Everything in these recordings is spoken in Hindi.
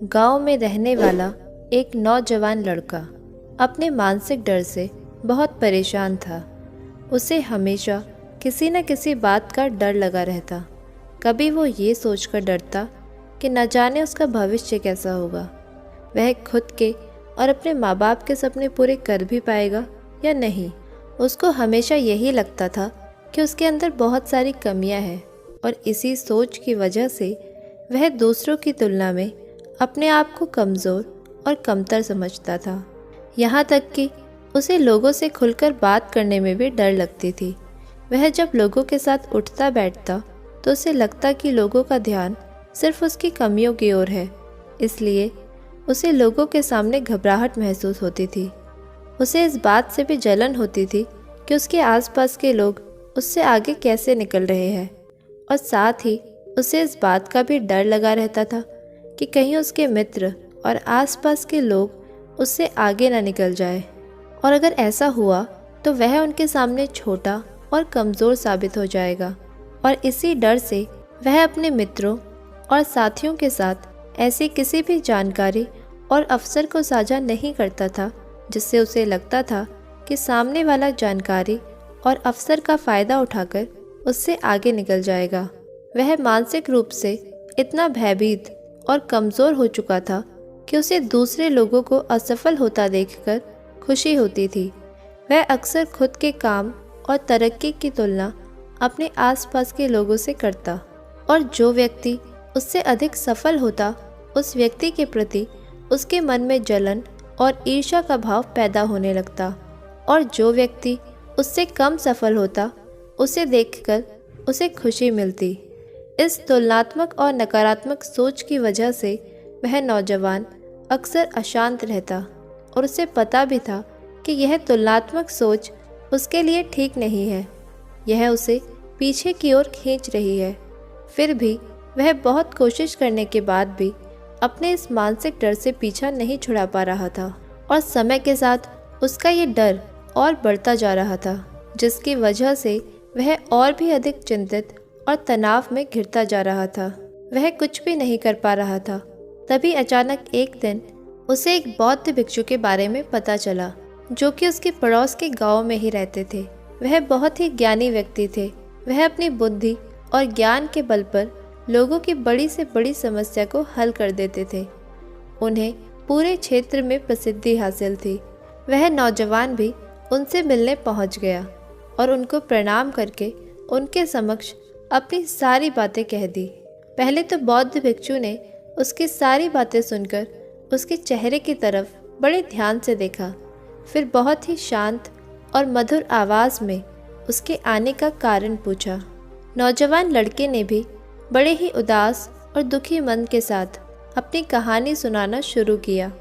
गांव में रहने वाला एक नौजवान लड़का अपने मानसिक डर से बहुत परेशान था। उसे हमेशा किसी न किसी बात का डर लगा रहता। कभी वो ये सोचकर डरता कि न जाने उसका भविष्य कैसा होगा, वह खुद के और अपने माँ बाप के सपने पूरे कर भी पाएगा या नहीं। उसको हमेशा यही लगता था कि उसके अंदर बहुत सारी कमियां हैं और इसी सोच की वजह से वह दूसरों की तुलना में अपने आप को कमज़ोर और कमतर समझता था। यहाँ तक कि उसे लोगों से खुलकर बात करने में भी डर लगती थी। वह जब लोगों के साथ उठता बैठता तो उसे लगता कि लोगों का ध्यान सिर्फ उसकी कमियों की ओर है, इसलिए उसे लोगों के सामने घबराहट महसूस होती थी। उसे इस बात से भी जलन होती थी कि उसके आसपास के लोग उससे आगे कैसे निकल रहे हैं, और साथ ही उसे इस बात का भी डर लगा रहता था कि कहीं उसके मित्र और आसपास के लोग उससे आगे ना निकल जाए, और अगर ऐसा हुआ तो वह उनके सामने छोटा और कमज़ोर साबित हो जाएगा। और इसी डर से वह अपने मित्रों और साथियों के साथ ऐसी किसी भी जानकारी और अवसर को साझा नहीं करता था जिससे उसे लगता था कि सामने वाला जानकारी और अवसर का फ़ायदा उठाकर उससे आगे निकल जाएगा। वह मानसिक रूप से इतना भयभीत और कमज़ोर हो चुका था कि उसे दूसरे लोगों को असफल होता देखकर खुशी होती थी। वह अक्सर खुद के काम और तरक्की की तुलना अपने आसपास के लोगों से करता, और जो व्यक्ति उससे अधिक सफल होता उस व्यक्ति के प्रति उसके मन में जलन और ईर्ष्या का भाव पैदा होने लगता, और जो व्यक्ति उससे कम सफल होता उसे देखकर उसे खुशी मिलती। इस तुलनात्मक और नकारात्मक सोच की वजह से वह नौजवान अक्सर अशांत रहता, और उसे पता भी था कि यह तुलनात्मक सोच उसके लिए ठीक नहीं है। यह उसे पीछे की ओर खींच रही है। फिर भी वह बहुत कोशिश करने के बाद भी अपने इस मानसिक डर से पीछा नहीं छुड़ा पा रहा था, और समय के साथ उसका ये डर और बढ़ता जा रहा था, जिसकी वजह से वह और भी अधिक चिंतित और तनाव में घिरता जा रहा था। वह कुछ भी नहीं कर पा रहा था। तभी अचानक एक दिन उसे एक बौद्ध भिक्षु के बारे में पता चला, जो कि उसके पड़ोस के गांव में ही रहते थे। वह बहुत ही ज्ञानी व्यक्ति थे। वह अपनी बुद्धि और ज्ञान के बल पर लोगों की बड़ी से बड़ी समस्या को हल कर देते थे। उन्हें पूरे क्षेत्र में प्रसिद्धि हासिल थी। वह नौजवान भी उनसे मिलने पहुंच गया और उनको प्रणाम करके उनके समक्ष अपनी सारी बातें कह दी। पहले तो बौद्ध भिक्षु ने उसकी सारी बातें सुनकर उसके चेहरे की तरफ बड़े ध्यान से देखा, फिर बहुत ही शांत और मधुर आवाज़ में उसके आने का कारण पूछा। नौजवान लड़के ने भी बड़े ही उदास और दुखी मन के साथ अपनी कहानी सुनाना शुरू किया।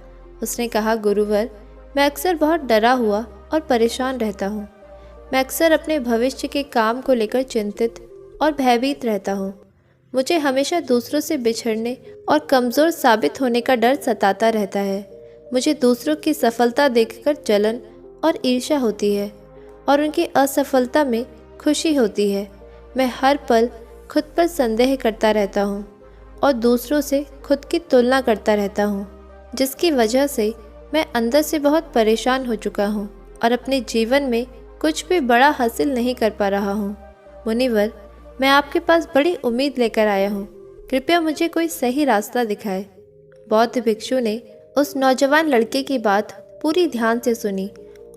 उसने कहा, गुरुवर, मैं अक्सर बहुत डरा हुआ और परेशान रहता हूँ। मैं अक्सर अपने भविष्य के काम को लेकर चिंतित और भयभीत रहता हूँ। मुझे हमेशा दूसरों से बिछड़ने और कमज़ोर साबित होने का डर सताता रहता है। मुझे दूसरों की सफलता देखकर जलन और ईर्ष्या होती है, और उनकी असफलता में खुशी होती है। मैं हर पल खुद पर संदेह करता रहता हूँ और दूसरों से खुद की तुलना करता रहता हूँ, जिसकी वजह से मैं अंदर से बहुत परेशान हो चुका हूँ और अपने जीवन में कुछ भी बड़ा हासिल नहीं कर पा रहा हूँ। मुनिवर, मैं आपके पास बड़ी उम्मीद लेकर आया हूँ। कृपया मुझे कोई सही रास्ता दिखाए। बौद्ध भिक्षु ने उस नौजवान लड़के की बात पूरी ध्यान से सुनी,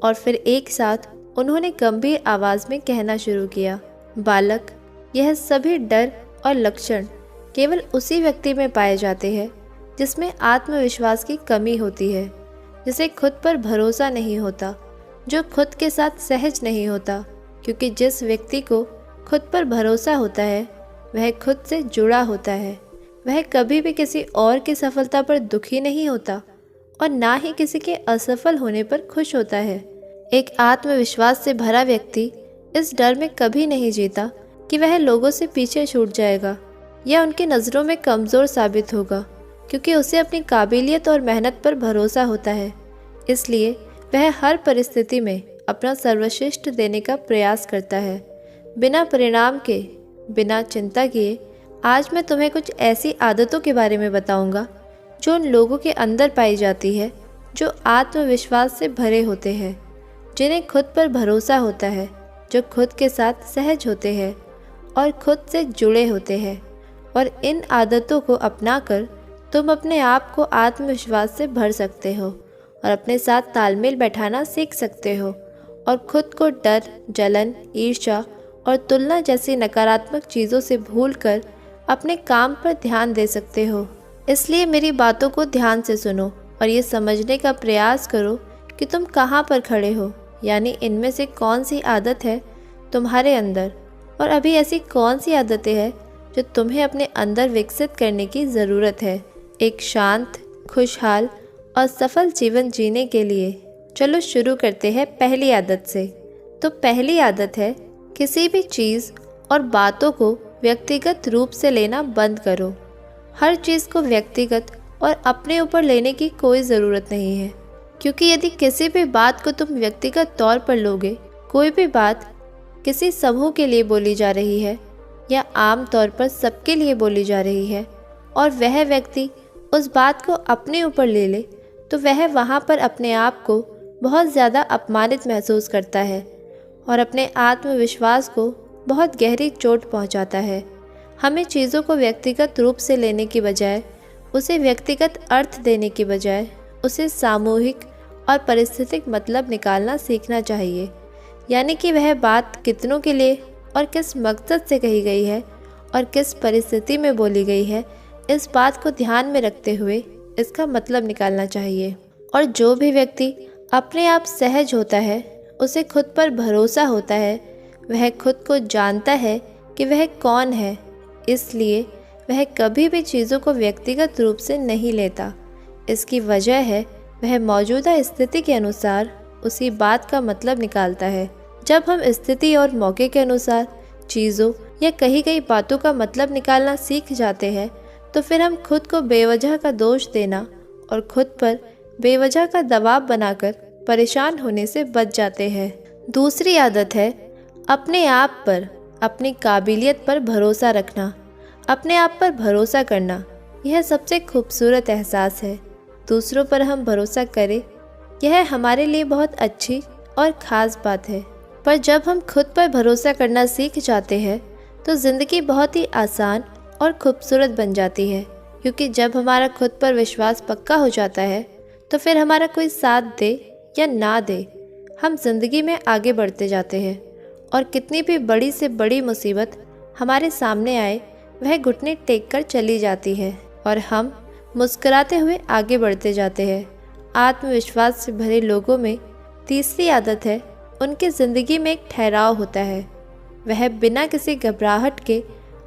और फिर एक साथ उन्होंने गंभीर आवाज़ में कहना शुरू किया, बालक, यह सभी डर और लक्षण केवल उसी व्यक्ति में पाए जाते हैं जिसमें आत्मविश्वास की कमी होती है, जिसे खुद पर भरोसा नहीं होता, जो खुद के साथ सहज नहीं होता। क्योंकि जिस व्यक्ति को खुद पर भरोसा होता है वह खुद से जुड़ा होता है। वह कभी भी किसी और की सफलता पर दुखी नहीं होता और ना ही किसी के असफल होने पर खुश होता है। एक आत्मविश्वास से भरा व्यक्ति इस डर में कभी नहीं जीता कि वह लोगों से पीछे छूट जाएगा या उनकी नज़रों में कमज़ोर साबित होगा, क्योंकि उसे अपनी काबिलियत और मेहनत पर भरोसा होता है। इसलिए वह हर परिस्थिति में अपना सर्वश्रेष्ठ देने का प्रयास करता है, बिना परिणाम के, बिना चिंता किए। आज मैं तुम्हें कुछ ऐसी आदतों के बारे में बताऊंगा जो उन लोगों के अंदर पाई जाती है जो आत्मविश्वास से भरे होते हैं, जिन्हें खुद पर भरोसा होता है, जो खुद के साथ सहज होते हैं और खुद से जुड़े होते हैं। और इन आदतों को अपनाकर तुम अपने आप को आत्मविश्वास से भर सकते हो और अपने साथ तालमेल बैठाना सीख सकते हो और खुद को डर, जलन, ईर्ष्या और तुलना जैसी नकारात्मक चीज़ों से भूलकर अपने काम पर ध्यान दे सकते हो। इसलिए मेरी बातों को ध्यान से सुनो और ये समझने का प्रयास करो कि तुम कहाँ पर खड़े हो, यानी इनमें से कौन सी आदत है तुम्हारे अंदर और अभी ऐसी कौन सी आदतें हैं जो तुम्हें अपने अंदर विकसित करने की ज़रूरत है एक शांत, खुशहाल और सफल जीवन जीने के लिए। चलो शुरू करते हैं पहली आदत से। तो पहली आदत है किसी भी चीज़ और बातों को व्यक्तिगत रूप से लेना बंद करो। हर चीज़ को व्यक्तिगत और अपने ऊपर लेने की कोई ज़रूरत नहीं है, क्योंकि यदि किसी भी बात को तुम व्यक्तिगत तौर पर लोगे, कोई भी बात किसी समूह के लिए बोली जा रही है या आम तौर पर सबके लिए बोली जा रही है और वह व्यक्ति उस बात को अपने ऊपर ले ले, तो वह वहाँ पर अपने आप को बहुत ज़्यादा अपमानित महसूस करता है और अपने आत्मविश्वास को बहुत गहरी चोट पहुँचाता है। हमें चीज़ों को व्यक्तिगत रूप से लेने की बजाय, उसे व्यक्तिगत अर्थ देने की बजाय, उसे सामूहिक और परिस्थितिक मतलब निकालना सीखना चाहिए। यानी कि वह बात कितनों के लिए और किस मकसद से कही गई है और किस परिस्थिति में बोली गई है, इस बात को ध्यान में रखते हुए इसका मतलब निकालना चाहिए। और जो भी व्यक्ति अपने आप सहज होता है, उसे खुद पर भरोसा होता है, वह खुद को जानता है कि वह कौन है, इसलिए वह कभी भी चीज़ों को व्यक्तिगत रूप से नहीं लेता। इसकी वजह है वह मौजूदा स्थिति के अनुसार उसी बात का मतलब निकालता है। जब हम स्थिति और मौके के अनुसार चीज़ों या कही गई बातों का मतलब निकालना सीख जाते हैं, तो फिर हम खुद को बेवजह का दोष देना और खुद पर बेवजह का दबाव बनाकर परेशान होने से बच जाते हैं। दूसरी आदत है अपने आप पर, अपनी काबिलियत पर भरोसा रखना। अपने आप पर भरोसा करना यह सबसे खूबसूरत एहसास है। दूसरों पर हम भरोसा करें, यह हमारे लिए बहुत अच्छी और ख़ास बात है। पर जब हम खुद पर भरोसा करना सीख जाते हैं तो ज़िंदगी बहुत ही आसान और खूबसूरत बन जाती है, क्योंकि जब हमारा खुद पर विश्वास पक्का हो जाता है तो फिर हमारा कोई साथ दे या ना दे, हम जिंदगी में आगे बढ़ते जाते हैं। और कितनी भी बड़ी से बड़ी मुसीबत हमारे सामने आए, वह घुटने टेक कर चली जाती है और हम मुस्कुराते हुए आगे बढ़ते जाते हैं। आत्मविश्वास से भरे लोगों में तीसरी आदत है उनकी ज़िंदगी में एक ठहराव होता है। वह बिना किसी घबराहट के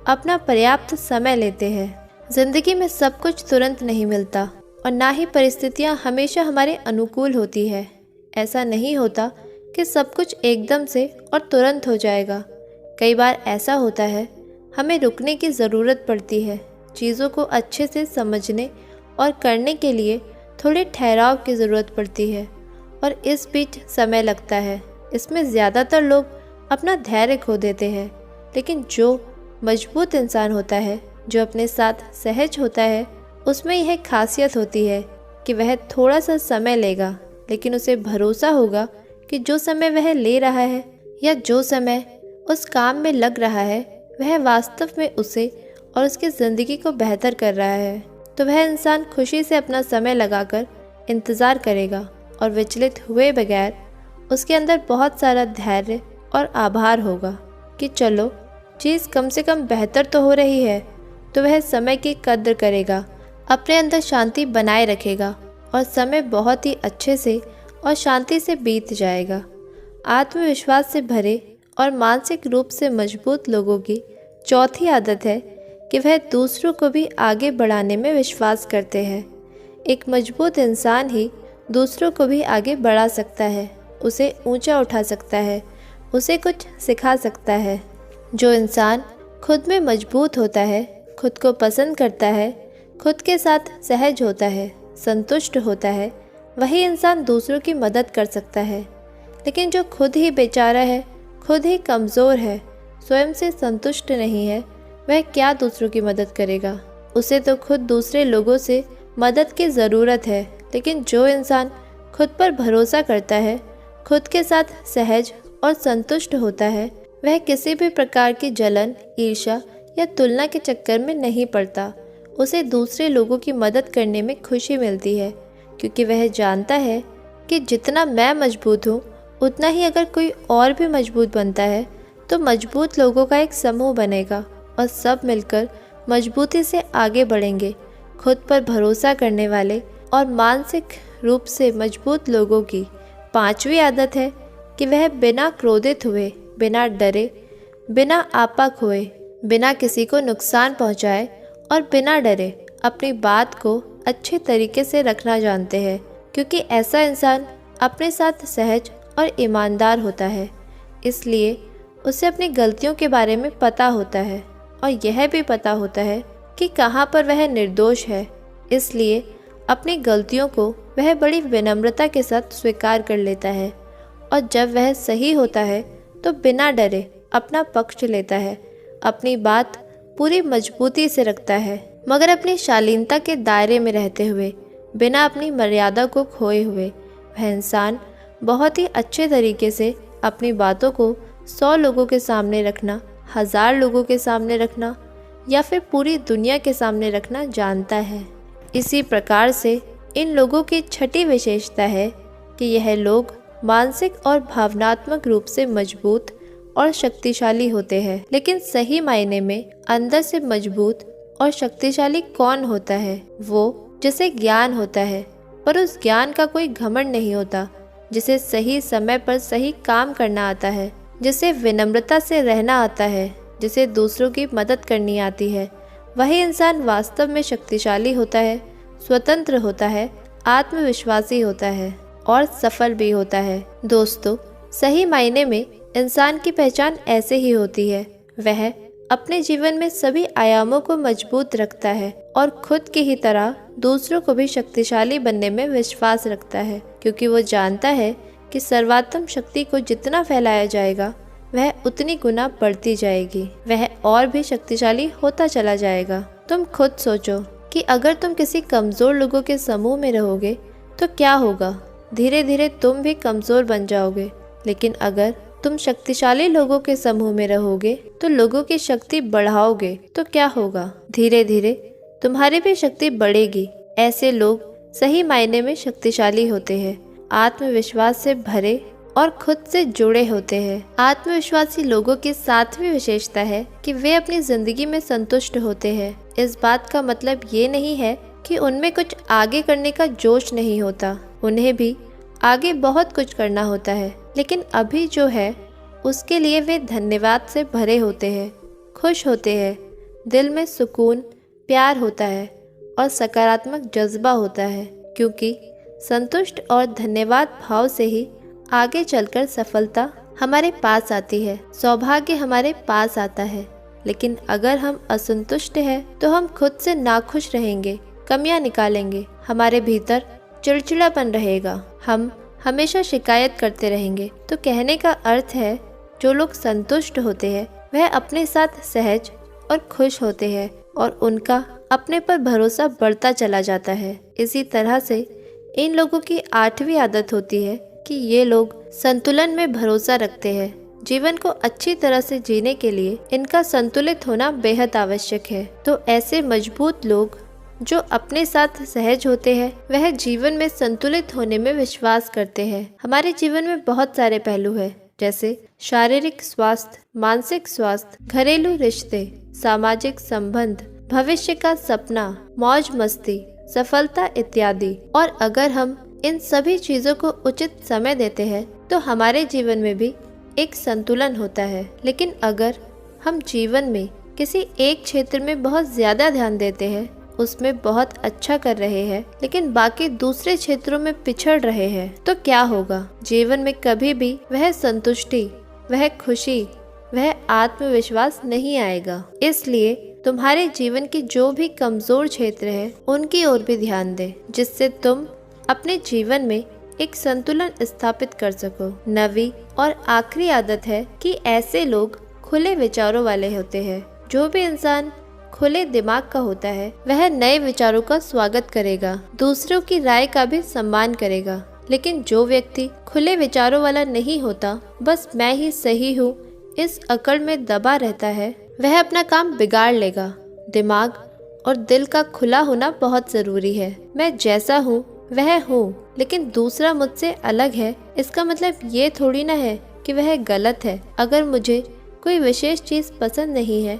अपना पर्याप्त समय लेते हैं। ज़िंदगी में सब कुछ तुरंत नहीं मिलता और ना ही परिस्थितियाँ हमेशा हमारे अनुकूल होती है। ऐसा नहीं होता कि सब कुछ एकदम से और तुरंत हो जाएगा। कई बार ऐसा होता है, हमें रुकने की ज़रूरत पड़ती है। चीज़ों को अच्छे से समझने और करने के लिए थोड़े ठहराव की ज़रूरत पड़ती है और इस बीच समय लगता है। इसमें ज़्यादातर लोग अपना धैर्य खो देते हैं, लेकिन जो मजबूत इंसान होता है, जो अपने साथ सहज होता है, उसमें यह खासियत होती है कि वह थोड़ा सा समय लेगा, लेकिन उसे भरोसा होगा कि जो समय वह ले रहा है या जो समय उस काम में लग रहा है, वह वास्तव में उसे और उसकी ज़िंदगी को बेहतर कर रहा है। तो वह इंसान खुशी से अपना समय लगाकर इंतज़ार करेगा और विचलित हुए बगैर उसके अंदर बहुत सारा धैर्य और आभार होगा कि चलो चीज़ कम से कम बेहतर तो हो रही है। तो वह समय की कद्र करेगा, अपने अंदर शांति बनाए रखेगा और समय बहुत ही अच्छे से और शांति से बीत जाएगा। आत्मविश्वास से भरे और मानसिक रूप से मजबूत लोगों की चौथी आदत है कि वह दूसरों को भी आगे बढ़ाने में विश्वास करते हैं। एक मजबूत इंसान ही दूसरों को भी आगे बढ़ा सकता है, उसे ऊंचा उठा सकता है, उसे कुछ सिखा सकता है। जो इंसान खुद में मजबूत होता है, खुद को पसंद करता है, खुद के साथ सहज होता है, संतुष्ट होता है, वही इंसान दूसरों की मदद कर सकता है। लेकिन जो खुद ही बेचारा है, खुद ही कमज़ोर है, स्वयं से संतुष्ट नहीं है, वह क्या दूसरों की मदद करेगा। उसे तो खुद दूसरे लोगों से मदद की ज़रूरत है, लेकिन जो इंसान खुद पर भरोसा करता है, खुद के साथ सहज और संतुष्ट होता है, वह किसी भी प्रकार की जलन, ईर्ष्या या तुलना के चक्कर में नहीं पड़ता। उसे दूसरे लोगों की मदद करने में खुशी मिलती है, क्योंकि वह जानता है कि जितना मैं मजबूत हूँ, उतना ही अगर कोई और भी मजबूत बनता है तो मजबूत लोगों का एक समूह बनेगा और सब मिलकर मजबूती से आगे बढ़ेंगे। खुद पर भरोसा करने वाले और मानसिक रूप से मजबूत लोगों की 5वीं आदत है कि वह बिना क्रोधित हुए, बिना डरे, बिना आपा खोए, बिना किसी को नुकसान पहुंचाए और बिना डरे अपनी बात को अच्छे तरीके से रखना जानते हैं, क्योंकि ऐसा इंसान अपने साथ सहज और ईमानदार होता है। इसलिए उसे अपनी गलतियों के बारे में पता होता है और यह भी पता होता है कि कहाँ पर वह निर्दोष है। इसलिए अपनी गलतियों को वह बड़ी विनम्रता के साथ स्वीकार कर लेता है और जब वह सही होता है तो बिना डरे अपना पक्ष लेता है, अपनी बात पूरी मजबूती से रखता है, मगर अपनी शालीनता के दायरे में रहते हुए, बिना अपनी मर्यादा को खोए हुए। वह इंसान बहुत ही अच्छे तरीके से अपनी बातों को 100 लोगों के सामने रखना, 1000 लोगों के सामने रखना या फिर पूरी दुनिया के सामने रखना जानता है। इसी प्रकार से इन लोगों की छठी विशेषता है कि यह लोग मानसिक और भावनात्मक रूप से मजबूत और शक्तिशाली होते हैं। लेकिन सही मायने में अंदर से मजबूत और शक्तिशाली कौन होता है? वो जिसे ज्ञान होता है, पर उस ज्ञान का कोई घमंड नहीं होता, जिसे सही समय पर सही काम करना आता है, जिसे विनम्रता से रहना आता है, जिसे दूसरों की मदद करनी आती है। वही इंसान वास्तव में शक्तिशाली होता है, स्वतंत्र होता है, आत्मविश्वासी होता है और सफल भी होता है। दोस्तों, सही मायने में इंसान की पहचान ऐसे ही होती है। वह अपने जीवन में सभी आयामों को मजबूत रखता है और खुद की ही तरह दूसरों को भी शक्तिशाली बनने में विश्वास रखता है, क्योंकि वो जानता है कि सर्वोत्तम शक्ति को जितना फैलाया जाएगा वह उतनी गुना बढ़ती जाएगी, वह और भी शक्तिशाली होता चला जाएगा। तुम खुद सोचो कि अगर तुम किसी कमज़ोर लोगों के समूह में रहोगे तो क्या होगा? धीरे धीरे तुम भी कमज़ोर बन जाओगे। लेकिन अगर तुम शक्तिशाली लोगों के समूह में रहोगे तो लोगों की शक्ति बढ़ाओगे तो क्या होगा? धीरे धीरे तुम्हारी भी शक्ति बढ़ेगी। ऐसे लोग सही मायने में शक्तिशाली होते हैं, आत्मविश्वास से भरे और खुद से जुड़े होते हैं। आत्मविश्वासी लोगों की 7वीं विशेषता है कि वे अपनी जिंदगी में संतुष्ट होते हैं। इस बात का मतलब ये नहीं है कि उनमें कुछ आगे करने का जोश नहीं होता, उन्हें भी आगे बहुत कुछ करना होता है, लेकिन अभी जो है उसके लिए वे धन्यवाद से भरे होते हैं, खुश होते हैं, दिल में सुकून, प्यार होता है और सकारात्मक जज्बा होता है, क्योंकि संतुष्ट और धन्यवाद भाव से ही आगे चलकर सफलता हमारे पास आती है, सौभाग्य हमारे पास आता है। लेकिन अगर हम असंतुष्ट हैं तो हम खुद से नाखुश रहेंगे, कमियां निकालेंगे, हमारे भीतर चिड़चिड़ापन रहेगा, हम हमेशा शिकायत करते रहेंगे। तो कहने का अर्थ है, जो लोग संतुष्ट होते हैं वह अपने साथ सहज और खुश होते हैं और उनका अपने पर भरोसा बढ़ता चला जाता है। इसी तरह से इन लोगों की 8वीं आदत होती है कि ये लोग संतुलन में भरोसा रखते हैं। जीवन को अच्छी तरह से जीने के लिए इनका संतुलित होना बेहद आवश्यक है। तो ऐसे मजबूत लोग जो अपने साथ सहज होते हैं, वह जीवन में संतुलित होने में विश्वास करते हैं। हमारे जीवन में बहुत सारे पहलू हैं, जैसे शारीरिक स्वास्थ्य, मानसिक स्वास्थ्य, घरेलू रिश्ते, सामाजिक संबंध, भविष्य का सपना, मौज मस्ती, सफलता इत्यादि। और अगर हम इन सभी चीजों को उचित समय देते हैं तो हमारे जीवन में भी एक संतुलन होता है। लेकिन अगर हम जीवन में किसी एक क्षेत्र में बहुत ज्यादा ध्यान देते हैं, उसमें बहुत अच्छा कर रहे हैं, लेकिन बाकी दूसरे क्षेत्रों में पिछड़ रहे हैं, तो क्या होगा? जीवन में कभी भी वह संतुष्टि, वह खुशी, वह आत्मविश्वास नहीं आएगा। इसलिए तुम्हारे जीवन की जो भी कमजोर क्षेत्र है उनकी ओर भी ध्यान दे, जिससे तुम अपने जीवन में एक संतुलन स्थापित कर सको। 9वीं और आखिरी आदत है कि ऐसे लोग खुले विचारों वाले होते हैं। जो भी इंसान खुले दिमाग का होता है वह नए विचारों का स्वागत करेगा, दूसरों की राय का भी सम्मान करेगा। लेकिन जो व्यक्ति खुले विचारों वाला नहीं होता, बस मैं ही सही हूँ इस अकड़ में दबा रहता है, वह अपना काम बिगाड़ लेगा। दिमाग और दिल का खुला होना बहुत जरूरी है। मैं जैसा हूँ वह हूँ, लेकिन दूसरा मुझसे अलग है, इसका मतलब ये थोड़ी ना है कि वह गलत है। अगर मुझे कोई विशेष चीज़ पसंद नहीं है,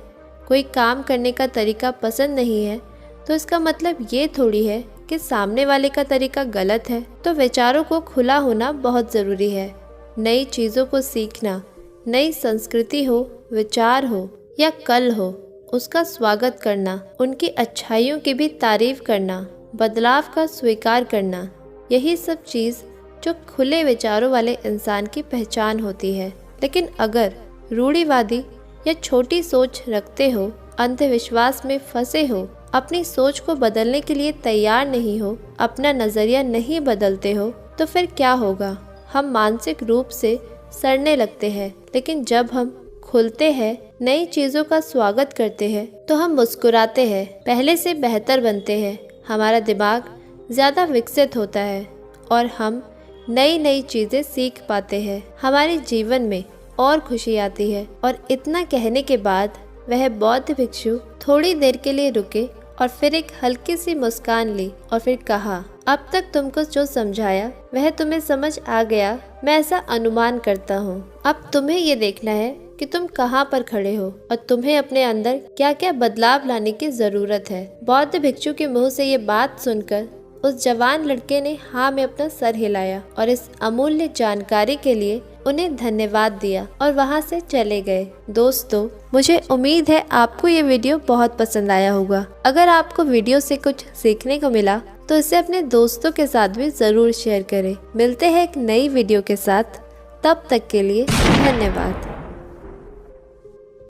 कोई काम करने का तरीका पसंद नहीं है, तो इसका मतलब ये थोड़ी है कि सामने वाले का तरीका गलत है। तो विचारों को खुला होना बहुत ज़रूरी है। नई चीज़ों को सीखना, नई संस्कृति हो, विचार हो या कल हो, उसका स्वागत करना, उनकी अच्छाइयों की भी तारीफ करना, बदलाव का स्वीकार करना, यही सब चीज़ जो खुले विचारों वाले इंसान की पहचान होती है। लेकिन अगर रूढ़िवादी या छोटी सोच रखते हो, अंधविश्वास में फंसे हो, अपनी सोच को बदलने के लिए तैयार नहीं हो, अपना नज़रिया नहीं बदलते हो, तो फिर क्या होगा? हम मानसिक रूप से सड़ने लगते हैं। लेकिन जब हम खुलते हैं, नई चीज़ों का स्वागत करते हैं, तो हम मुस्कुराते हैं, पहले से बेहतर बनते हैं, हमारा दिमाग ज़्यादा विकसित होता है और हम नई नई चीज़ें सीख पाते हैं। हमारे जीवन में और खुशी आती है। और इतना कहने के बाद वह बौद्ध भिक्षु थोड़ी देर के लिए रुके और फिर एक हल्की सी मुस्कान ली और फिर कहा, अब तक तुमको जो समझाया वह तुम्हें समझ आ गया। मैं ऐसा अनुमान करता हूँ। अब तुम्हें ये देखना है कि तुम कहाँ पर खड़े हो और तुम्हें अपने अंदर क्या क्या बदलाव लाने की जरूरत है। बौद्ध भिक्षु के मुंह से ये बात सुनकर उस जवान लड़के ने हाँ में अपना सर हिलाया और इस अमूल्य जानकारी के लिए उन्हें धन्यवाद दिया और वहाँ से चले गए। दोस्तों, मुझे उम्मीद है आपको ये वीडियो बहुत पसंद आया होगा। अगर आपको वीडियो से कुछ सीखने को मिला तो इसे अपने दोस्तों के साथ भी ज़रूर शेयर करें। मिलते हैं एक नई वीडियो के साथ, तब तक के लिए धन्यवाद।